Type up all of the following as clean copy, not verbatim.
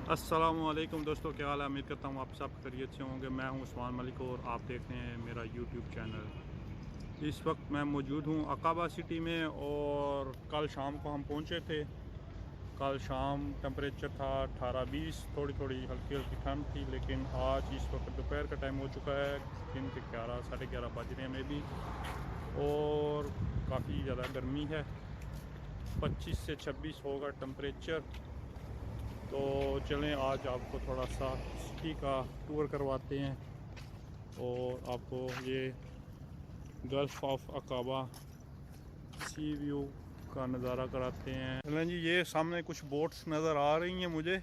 अस्सलामुअलैकुम दोस्तों, क्या हाल है। उम्मीद करता हूँ आप सब खैरियत से होंगे। मैं हूँ उस्मान मलिक और आप देख रहे हैं मेरा यूट्यूब चैनल। इस वक्त मैं मौजूद हूँ अकाबा सिटी में और कल शाम को हम पहुँचे थे। कल शाम टेम्परेचर था 18-20, थोड़ी थोड़ी हल्की हल्की ठंड थी, लेकिन आज इस वक्त दोपहर का टाइम हो चुका है। दिन के 11 साढ़े 11 बज रहे हैं में भी, और काफ़ी ज़्यादा गर्मी है। 25 से 26 होगा टेम्परेचर। तो चलें आज आपको थोड़ा सा सिटी का टूर करवाते हैं और आपको ये gulf of Aqaba C view का नज़ारा कराते हैं। चलें जी, ये सामने कुछ बोट्स नज़र आ रही हैं मुझे,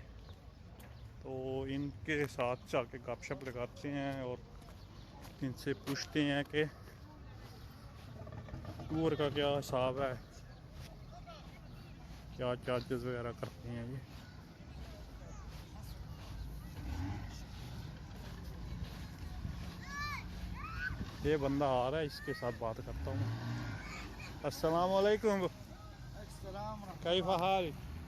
तो इनके साथ चल के गपशप लगाते हैं और इनसे पूछते हैं कि टूर का क्या हिसाब है, क्या चार्जेस वगैरह करते हैं ये। ये बंदा आ रहा है, इसके साथ बात करता हूँ। अस्सलाम वालेकुम। कैफ हाल?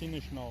Finish now.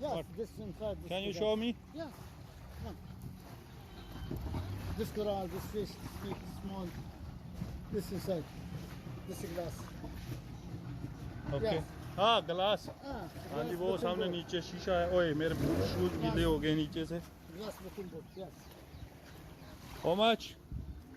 Yes, What? this inside. This Can you is show me? Yes. Come. This coral, this fish, big, small. This inside. This glass. Okay. Yes. हाँ, ग्लास। हाँ जी, glass वो bottom सामने boat. नीचे शीशा है। ओए मेरे शूज गीले हो गए नीचे से। Glass bottom boat. Yes. How much?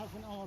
half an hour,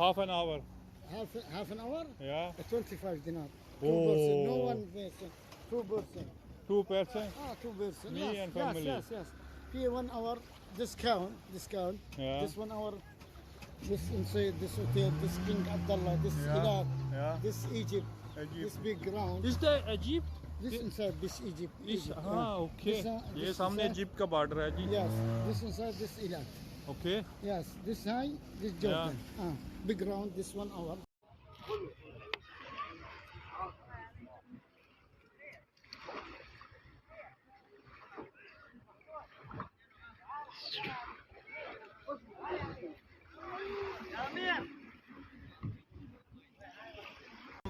Half an hour. Half an hour? Yeah. 25 dinar. Two Oh. person, no one person. Two person. 2 person? 2 person. Me Yes, and family. Yes. Fee 1 hour discount. Yeah. This 1 hour, this inside, this hotel, this King Abdullah, this Yeah. Iraq, Yeah. this Egypt, Egypt. this big ground. Is the Egypt? This inside, this Egypt. इस Egypt, हाँ, okay. This, ये सामने inside, Egypt का border है जी। Yes, this inside, this Iraq. Okay. Yes, this high, this Jordan. Big ground, this 1 hour.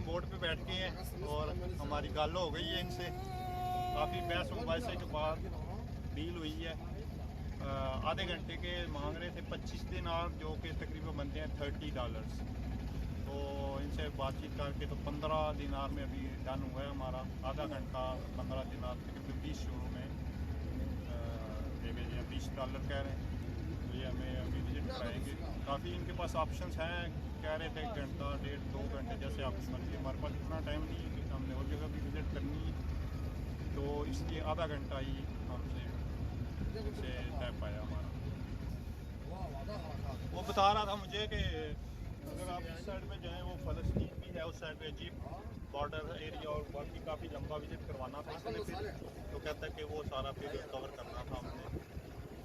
Boat पे बैठ गए हैं और हमारी गल हो गई है इनसे। काफ़ी बहस मुबासे के बाद डील हुई है। आधे घंटे के मांग रहे थे 25 दिनार, जो कि तकरीबन बनते हैं $30। तो इनसे बातचीत करके तो 15 दिनार में अभी डन हुआ है हमारा। आधा घंटा 15 दिनार तकरीबन 20 यूरो में दे भेजे। $20 कह रहे हैं। ये हमें अभी विज़िट कराएंगे। काफ़ी इनके पास ऑप्शंस हैं। कह रहे थे 1 घंटा 1.5-2 घंटे जैसे आपकी मर्जी। हमारे पास इतना टाइम नहीं है कि हमने और जगह भी विज़िट करनी है, तो इसलिए आधा घंटा ही हमसे तय पाया हमारा। वो बता रहा था मुझे कि अगर आप इस साइड में जाएँ, वो फ़लस्तीन भी है उस साइड में, इजिप्ट बॉर्डर एरिया, और बाकी काफ़ी लंबा विज़िट करवाना था इसने। फिर तो कहता है कि वो सारा पीरियड कवर करना था हमने,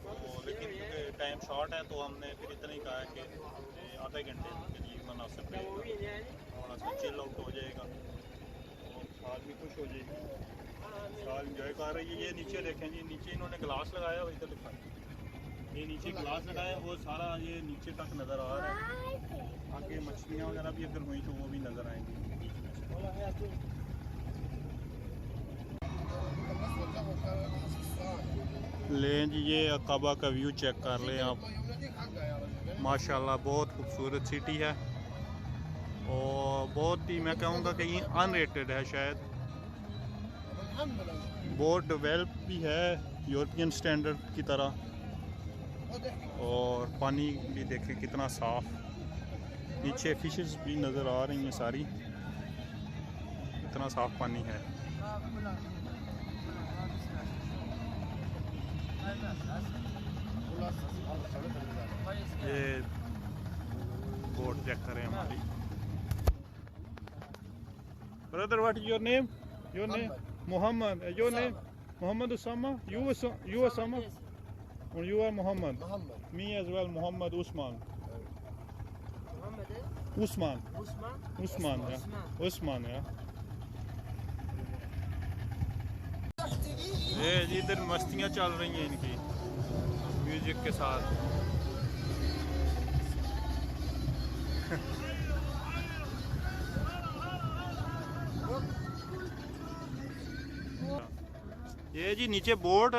तो लेकिन क्योंकि टाइम शॉर्ट है तो हमने फिर इतना ही कहा है कि आधे घंटे के लिए मुनासिब रहेगा, थोड़ा सा चिल आउट हो जाएगा और साल भी खुश हो जाएगी। साल इंजॉय कर रही है। ये नीचे देखें जी, नीचे इन्होंने ग्लास लगाया हुआ, इधर दिखा, ये नीचे ग्लास लगाया, वो सारा ये नीचे तक नज़र आ रहा है। आगे मछलियाँ वगैरह भी अगर हुई तो वो भी नज़र आएंगी बीच में से। लें जी, ये अकाबा का व्यू चेक कर लें आप। माशाल्लाह बहुत खूबसूरत सिटी है और बहुत ही, मैं कहूँगा कि ये अनरेटेड है शायद। बहुत डेवलप भी है यूरोपियन स्टैंडर्ड की तरह, और पानी भी देखें कितना साफ़। नीचे फिशेस भी नज़र आ रही हैं सारी, इतना साफ़ पानी है। ये बोट चेक करें हमारी। Brother, what is your name? Your name? Muhammad. Your name? Muhammad Usama? You Usama? Or you are Muhammad? Muhammad. Me as well, Muhammad Usman. Muhammad Usman. Usman, yeah. Usman, yeah. ये इधर मस्तियाँ चल रही हैं इनकी music के साथ। ये जी नीचे बोट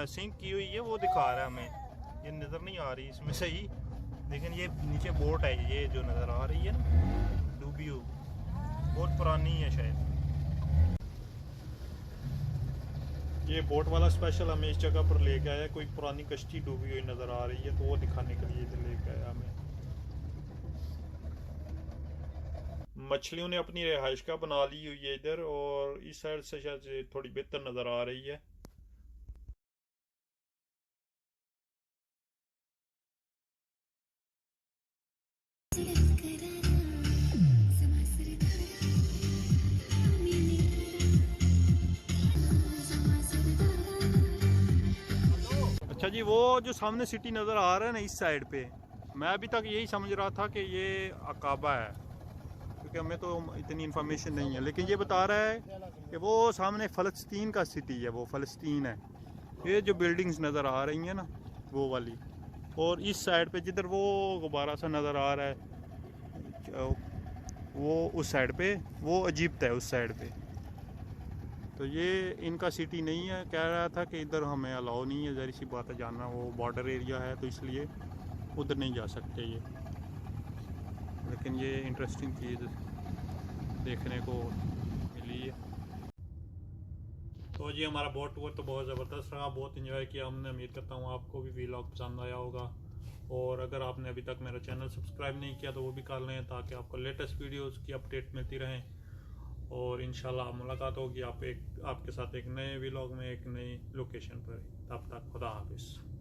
सिंक की हुई है, वो दिखा रहा है हमें, ये नज़र नहीं आ रही इसमें सही, लेकिन ये नीचे बोट है, ये जो नज़र आ रही है ना डूबी हुई, बहुत पुरानी है शायद। ये बोट वाला स्पेशल हमें इस जगह पर लेके आया, कोई पुरानी कश्ती डूबी हुई नज़र आ रही है, तो वो दिखाने के लिए इधर लेके आया हमें। मछलियों ने अपनी रिहाइश का बना ली हुई है इधर, और इस साइड से शायद थोड़ी बेहतर नज़र आ रही है। अच्छा जी, वो जो सामने सिटी नज़र आ रहा है ना इस साइड पे, मैं अभी तक यही समझ रहा था कि ये अकाबा है, क्योंकि हमें तो इतनी इन्फॉर्मेशन नहीं है, लेकिन ये बता रहा है कि वो सामने फ़लस्तीन का सिटी है, वो फ़लस्तीन है। ये जो बिल्डिंग्स नज़र आ रही हैं ना वो वाली, और इस साइड पे जिधर वो गुब्बारा सा नज़र आ रहा है वो उस साइड पे, वो इजिप्ट है उस साइड पे। तो ये इनका सिटी नहीं है, कह रहा था कि इधर हमें अलाउ नहीं है, ज़ाहिर सी बात है जानना, वो बॉर्डर एरिया है तो इसलिए उधर नहीं जा सकते ये। लेकिन ये इंटरेस्टिंग चीज़ देखने को मिली है। तो जी हमारा बोट टूर तो बहुत ज़बरदस्त रहा, बहुत इन्जॉय किया हमने। उम्मीद करता हूँ आपको भी व्लॉग पसंद आया होगा, और अगर आपने अभी तक मेरा चैनल सब्सक्राइब नहीं किया तो वो भी कर लें, ताकि आपको लेटेस्ट वीडियोस की अपडेट मिलती रहें। और इंशाल्लाह मुलाकात होगी आपके साथ एक नए व्लॉग में, एक नई लोकेशन पर। तब तक खुदा हाफिज़।